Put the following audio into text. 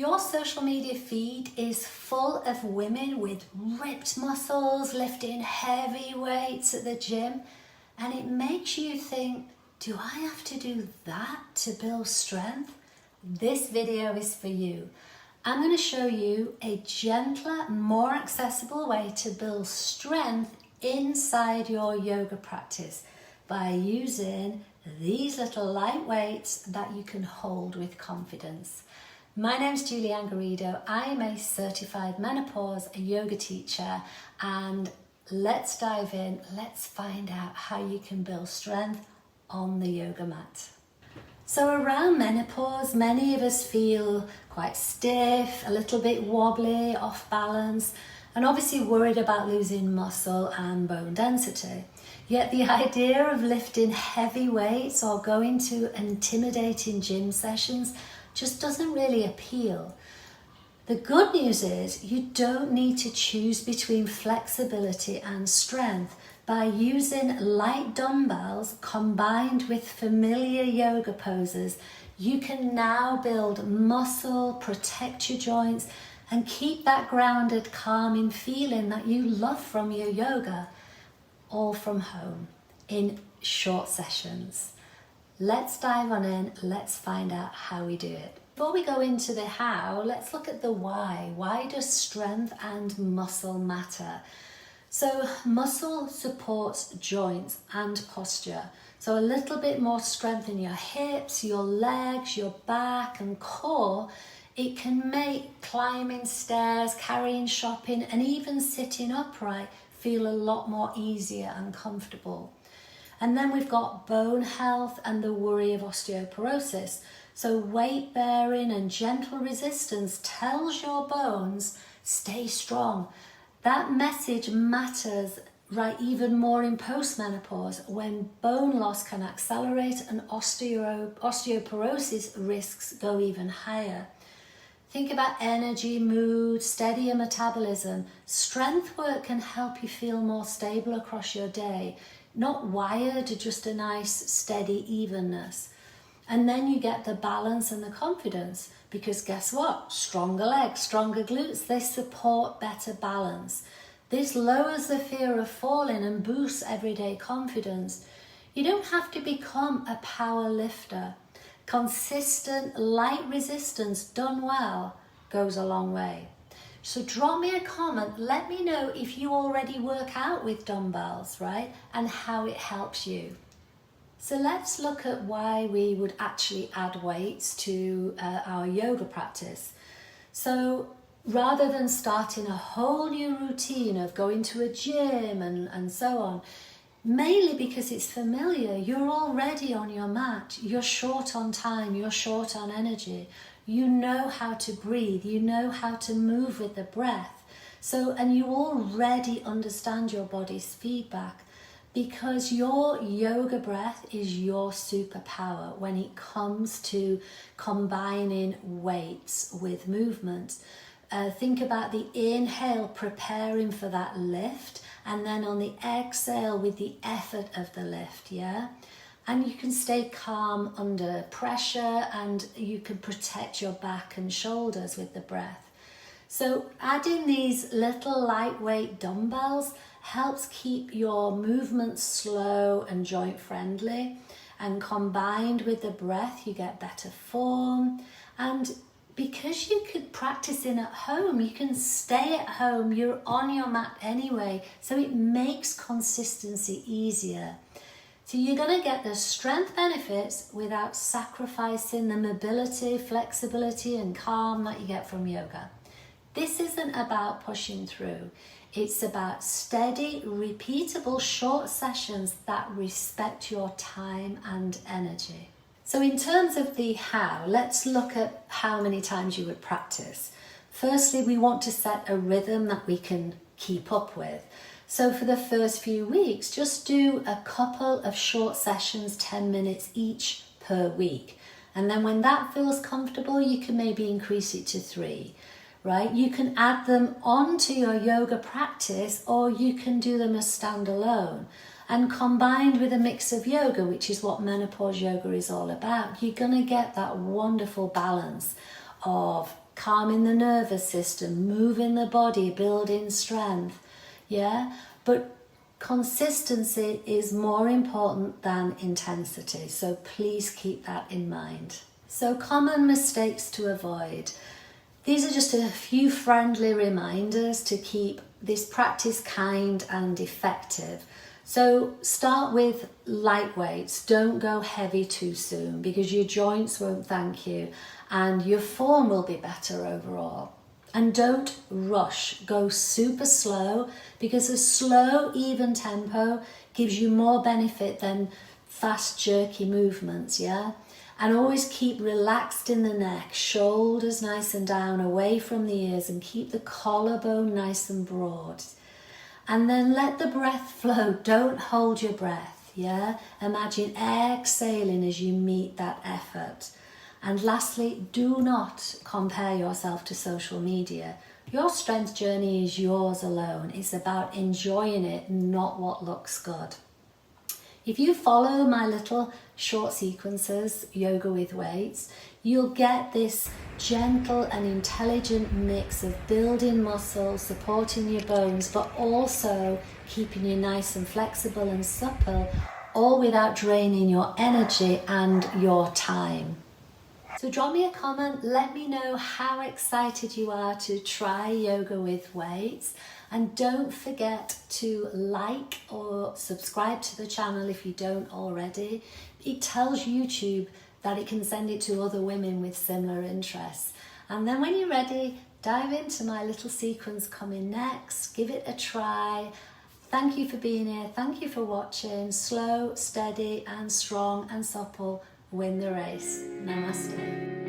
your social media feed is full of women with ripped muscles, lifting heavy weights at the gym, and it makes you think, do I have to do that to build strength? This video is for you. I'm going to show you a gentler, more accessible way to build strength inside your yoga practice by using these little light weights that you can hold with confidence. My name's Julianne Garrido. I'm a certified menopause yoga teacher, and let's dive in. Let's find out how you can build strength on the yoga mat. So around menopause, many of us feel quite stiff, a little bit wobbly, off balance, and obviously worried about losing muscle and bone density. Yet the idea of lifting heavy weights or going to intimidating gym sessions just doesn't really appeal. The good news is you don't need to choose between flexibility and strength. By using light dumbbells combined with familiar yoga poses, you can now build muscle, protect your joints, and keep that grounded, calming feeling that you love from your yoga, all from home in short sessions. Let's dive on in, let's find out how we do it. Before we go into the how, let's look at the why. Why does strength and muscle matter? So muscle supports joints and posture. So a little bit more strength in your hips, your legs, your back and core. It can make climbing stairs, carrying shopping, and even sitting upright feel a lot more easier and comfortable. And then we've got bone health and the worry of osteoporosis. So weight bearing and gentle resistance tells your bones, stay strong. That message matters even more in post-menopause, when bone loss can accelerate and osteoporosis risks go even higher. Think about energy, mood, steadier metabolism. Strength work can help you feel more stable across your day, not wired, just a nice steady evenness. And then you get the balance and the confidence, because guess what? Stronger legs, stronger glutes, they support better balance. This lowers the fear of falling and boosts everyday confidence. You don't have to become a power lifter. Consistent, light resistance done well goes a long way. So drop me a comment, let me know if you already work out with dumbbells, right? And how it helps you. So let's look at why we would actually add weights to our yoga practice. So rather than starting a whole new routine of going to a gym and so on, mainly because it's familiar, you're already on your mat, you're short on time, you're short on energy, you know how to breathe, you know how to move with the breath. And you already understand your body's feedback, because your yoga breath is your superpower when it comes to combining weights with movement. Think about the inhale, preparing for that lift, and then on the exhale with the effort of the lift, yeah? And you can stay calm under pressure, and you can protect your back and shoulders with the breath. So adding these little lightweight dumbbells helps keep your movements slow and joint friendly, and combined with the breath you get better form. And because you could practice in at home, you can stay at home, you're on your mat anyway, so it makes consistency easier. So you're going to get the strength benefits without sacrificing the mobility, flexibility and calm that you get from yoga. This isn't about pushing through. It's about steady, repeatable short sessions that respect your time and energy. So in terms of the how, let's look at how many times you would practice. Firstly, we want to set a rhythm that we can keep up with. So for the first few weeks, just do a couple of short sessions, 10 minutes each per week. And then when that feels comfortable, you can maybe increase it to 3. Right? You can add them onto your yoga practice, or you can do them as standalone. And combined with a mix of yoga, which is what menopause yoga is all about, you're going to get that wonderful balance of calming the nervous system, moving the body, building strength. Yeah, but consistency is more important than intensity, so please keep that in mind. So common mistakes to avoid. These are just a few friendly reminders to keep this practice kind and effective. So start with light weights. Don't go heavy too soon because your joints won't thank you and your form will be better overall. And don't rush. Go super slow because a slow, even tempo gives you more benefit than fast, jerky movements, yeah? And always keep relaxed in the neck, shoulders nice and down, away from the ears, and keep the collarbone nice and broad. And then let the breath flow. Don't hold your breath, yeah? Imagine exhaling as you meet that effort. And lastly, do not compare yourself to social media. Your strength journey is yours alone. It's about enjoying it, not what looks good. If you follow my little short sequences, yoga with weights, you'll get this gentle and intelligent mix of building muscle, supporting your bones, but also keeping you nice and flexible and supple, all without draining your energy and your time. So drop me a comment, let me know how excited you are to try yoga with weights, and don't forget to like or subscribe to the channel if you don't already. It tells YouTube that it can send it to other women with similar interests. And then when you're ready, dive into my little sequence coming next, give it a try. Thank you for being here, thank you for watching. Slow, steady and strong and supple win the race. Namaste.